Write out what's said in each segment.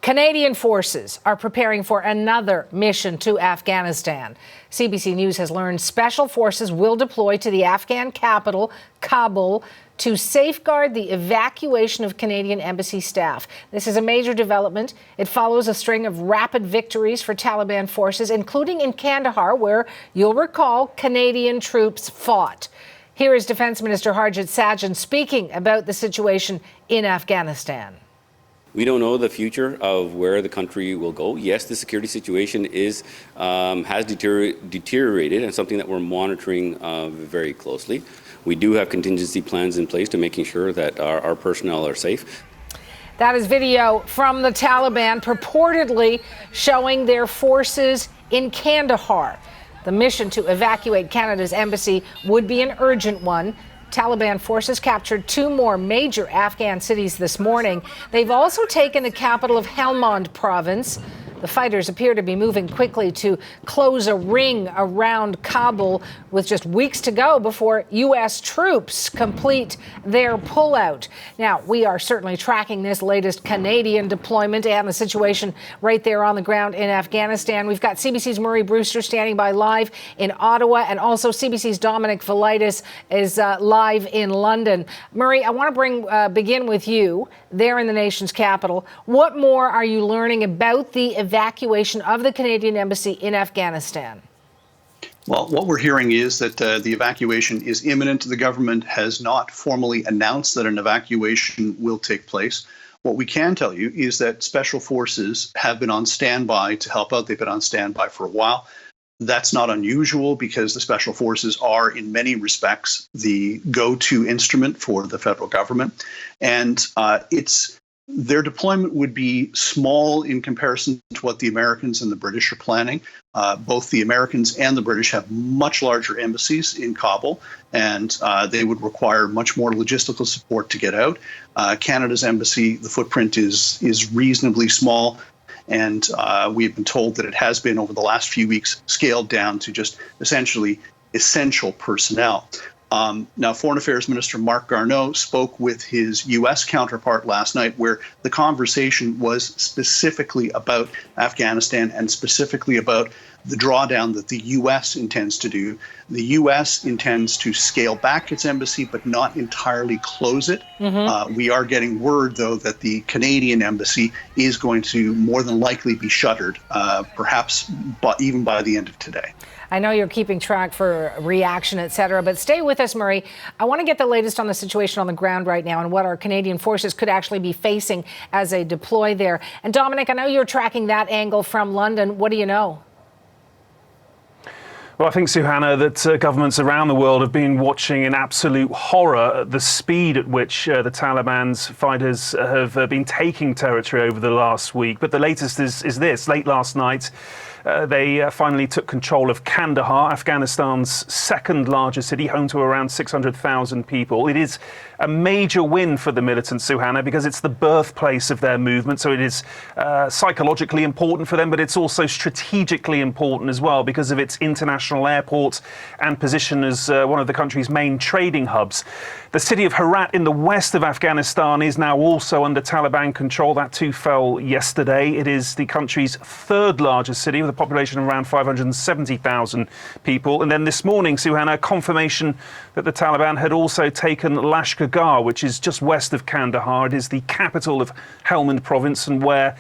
Canadian forces are preparing for another mission to Afghanistan. CBC News has learned special forces will deploy to the Afghan capital, Kabul, to safeguard the evacuation of Canadian embassy staff. This is a major development. It follows a string of rapid victories for Taliban forces, including in Kandahar, where, you'll recall, Canadian troops fought. Here is Defence Minister Harjit Sajjan speaking about the situation in Afghanistan. We don't know the future of where the country will go. Yes, the security situation has deteriorated, and something that we're monitoring very closely. We do have contingency plans in place to making sure that our personnel are safe. That is video from the Taliban purportedly showing their forces in Kandahar. The mission to evacuate Canada's embassy would be an urgent one. Taliban forces captured 2 more major Afghan cities this morning. They've also taken the capital of Helmand province. The fighters appear to be moving quickly to close a ring around Kabul, with just weeks to go before U.S. troops complete their pullout. Now, we are certainly tracking this latest Canadian deployment and the situation right there on the ground in Afghanistan. We've got CBC's Murray Brewster standing by live in Ottawa, and also CBC's Dominic Velitis is live in London. Murray, I want to begin with you there in the nation's capital. What more are you learning about the evacuation of the Canadian embassy in Afghanistan? Well, what we're hearing is that the evacuation is imminent. The government has not formally announced that an evacuation will take place. What we can tell you is that special forces have been on standby to help out. They've been on standby for a while. That's not unusual because the special forces are, in many respects, the go-to instrument for the federal government. And their deployment would be small in comparison to what the Americans and the British are planning. Both the Americans and the British have much larger embassies in Kabul, and they would require much more logistical support to get out. Canada's embassy, the footprint is reasonably small, and we've been told that it has been, over the last few weeks, scaled down to just essentially essential personnel. Now, Foreign Affairs Minister Marc Garneau spoke with his U.S. counterpart last night, where the conversation was specifically about Afghanistan and specifically about the drawdown that the U.S. intends to do. The U.S. intends to scale back its embassy, but not entirely close it. We are getting word, though, that the Canadian embassy is going to more than likely be shuttered, perhaps even by the end of today. I know you're keeping track for reaction, et cetera, but stay with us, Murray. I want to get the latest on the situation on the ground right now and what our Canadian forces could actually be facing as they deploy there. And Dominic, I know you're tracking that angle from London. What do you know? Well, I think, Suhana, that governments around the world have been watching in absolute horror at the speed at which the Taliban's fighters have been taking territory over the last week. But the latest is this. Late last night, they finally took control of Kandahar, Afghanistan's second largest city, home to around 600,000 people. It is a major win for the militant, Suhana, because it's the birthplace of their movement. So it is psychologically important for them, but it's also strategically important as well because of its international airport and position as one of the country's main trading hubs. The city of Herat in the west of Afghanistan is now also under Taliban control. That too fell yesterday. It is the country's third largest city with a population of around 570,000 people. And then this morning, Suhana, confirmation that the Taliban had also taken Lashkar, which is just west of Kandahar. It is the capital of Helmand province and where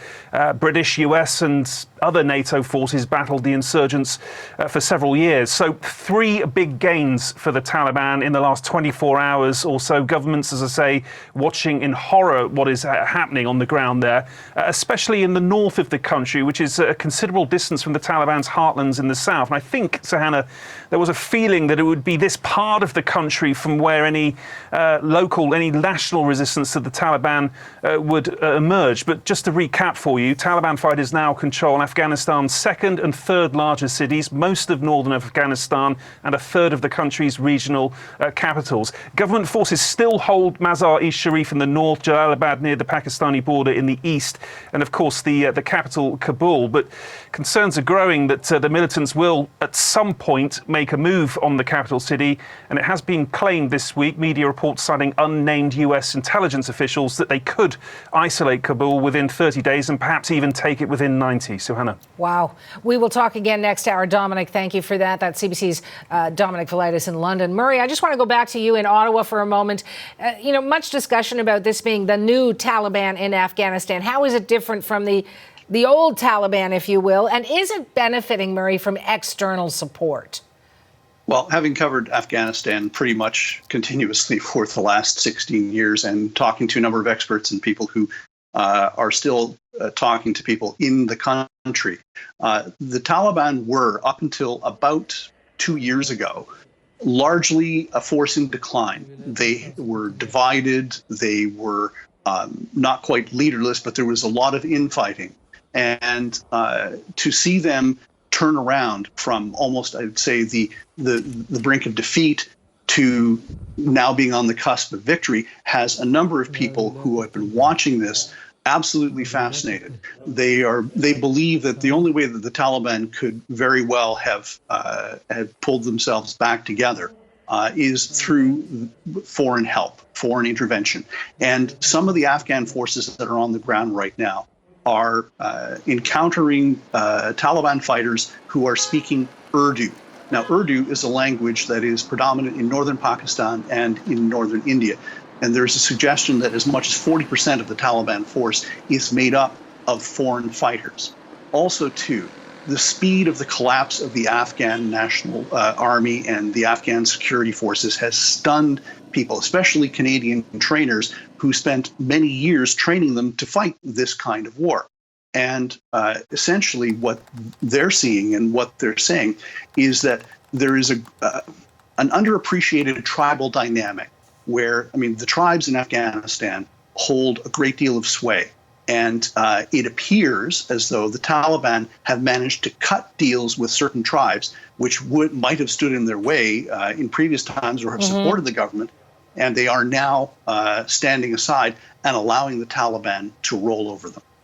British, US and other NATO forces battled the insurgents for several years. So 3 big gains for the Taliban in the last 24 hours or so. Governments, as I say, watching in horror what is happening on the ground there, especially in the north of the country, which is a considerable distance from the Taliban's heartlands in the south. And I think, Suhana, there was a feeling that it would be this part of the country from where any national resistance to the Taliban would emerge. But just to recap for you, Taliban fighters now control Afghanistan's second and third largest cities, most of northern Afghanistan, and a third of the country's regional capitals. Government forces still hold Mazar-e-Sharif in the north, Jalalabad near the Pakistani border in the east, and of course the capital, Kabul. But concerns are growing that the militants will at some point make a move on the capital city, and it has been claimed this week, media reports citing unnamed US intelligence officials, that they could isolate Kabul within 30 days and perhaps even take it within 90. So, Hannah. Wow. We will talk again next hour. Dominic, thank you for that. That's CBC's Dominic Velitis in London. Murray, I just want to go back to you in Ottawa for a moment. Much discussion about this being the new Taliban in Afghanistan. How is it different from the old Taliban, if you will? And is it benefiting, Murray, from external support? Well, having covered Afghanistan pretty much continuously for the last 16 years and talking to a number of experts and people who are still talking to people in the country, the Taliban were, up until about 2 years ago, largely a force in decline. They were divided. They were not quite leaderless, but there was a lot of infighting. And to see them turn around from almost, I'd say, the brink of defeat to now being on the cusp of victory has a number of people who have been watching this absolutely fascinated. They believe that the only way that the Taliban could very well have pulled themselves back together is through foreign help, foreign intervention. And some of the Afghan forces that are on the ground right now are encountering Taliban fighters who are speaking Urdu. Now, Urdu is a language that is predominant in northern Pakistan and in northern India. And there's a suggestion that as much as 40% of the Taliban force is made up of foreign fighters. Also, too, the speed of the collapse of the Afghan National Army and the Afghan security forces has stunned people, especially Canadian trainers who spent many years training them to fight this kind of war. And essentially what they're seeing and what they're saying is that there is an underappreciated tribal dynamic where, the tribes in Afghanistan hold a great deal of sway. And it appears as though the Taliban have managed to cut deals with certain tribes, which might have stood in their way in previous times or have supported the government. And they are now standing aside and allowing the Taliban to roll over them.